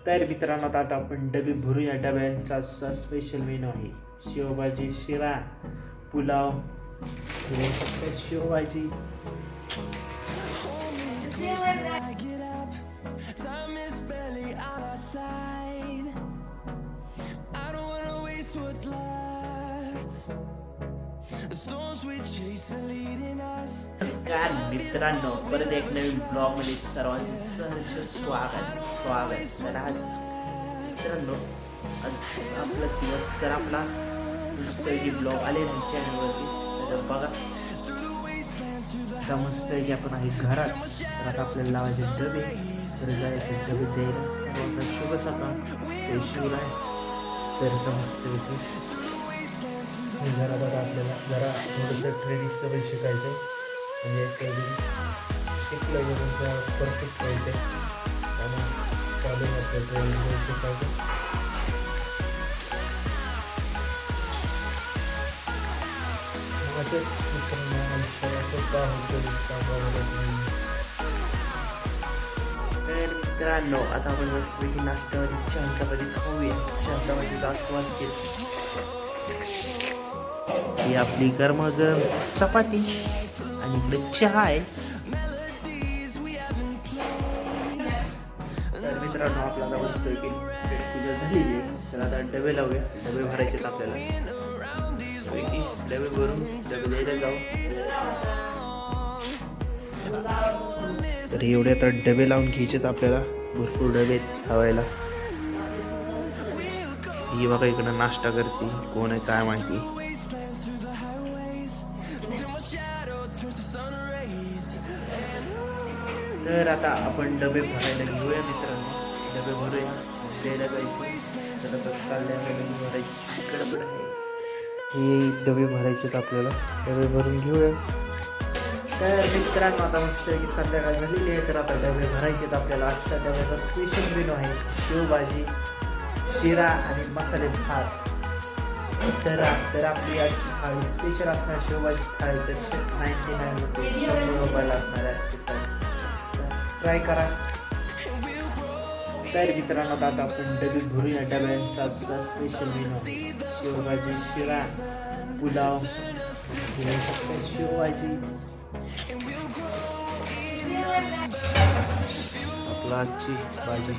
तर मित्रांनो आता आपण डबे भरूया. डब्यांचा स्पेशल मेनू आहे शेवभाजी, शिरा, पुलाव, शेवभाजी. नमस्कार मित्रांनो, परत एक नवीन ब्लॉग मध्ये सर्वांचे सहर्ष स्वागत. तर आज मित्रांनो, आपला दिवस तर आपला मस्तपैकी ब्लॉग आले नाही चॅनलवरती, तर बघा. आता मस्तपैकी आपण आहे घरात. तर आता आपल्याला लावायचे डबे, तर जायचे डबे द्यायला. सर्वांचा शुभ सकाळ. शिवराय. तर आता मस्तपैकी घरात आता आपल्याला जरा थोडंसं ट्रेनिंगचं पण शिकायचं आहे. म्हणजे ट्रेनिंग शिकलं की तुमचं परफेक्ट व्हायचं आहे. त्यामुळे चालू आपलं ट्रेनिंग शिकायचं. असंच मित्रांनो आयुष्यात का होतं तर मित्रांनो, आता आपण मस्तपैकी नाश्त्यामध्ये चहा चपाती खाऊया. चहा चपातीचा आस्वाद घेतो. ही आपली गरमागरम चपाती आणि इकडे चहा आहे. तर मित्रांनो, आपला आता मस्तपैकी पूजा झालेली आहे. तर आता डबे लावूया. डबे भरायचे आपल्याला. डबे भरून डबे द्यायला जाऊ. तर एवढे आता डबे लावून घ्यायचेत आपल्याला. भरपूर डबे खावायला. ही बघा इकडं नाश्ता करते. कोण आहे काय माहिती. तर आता आपण डबे भरायला घेऊया मित्रांनो. डबे भरूया, द्यायला जायचं. तर चालल्या डबे भरायची गडबड आहे. हे डबे भरायचे आपल्याला. डबे भरून घेऊया. तर मित्रांनो, आता मस्त की संध्याकाळ झालेली आहे. तर आता डबे भरायचे आपल्याला. आजच्या डब्याचा स्पेशल मेनू आहे शेवभाजी, शिरा आणि मसाले भात. तर आपली आजची थाळी स्पेशल असणार शेवभाजी थाळी. तर 99 रुपये 100 रुपयाला असणार आहे आजची थाळी. ट्राय करा. तर मित्रांनो, आता आपण डबे भरूया. डब्यांचा स्पेशल मेनू आहे शेवभाजी, शिरा, पुलाव, शेवभाजी. आपला आजची भाजी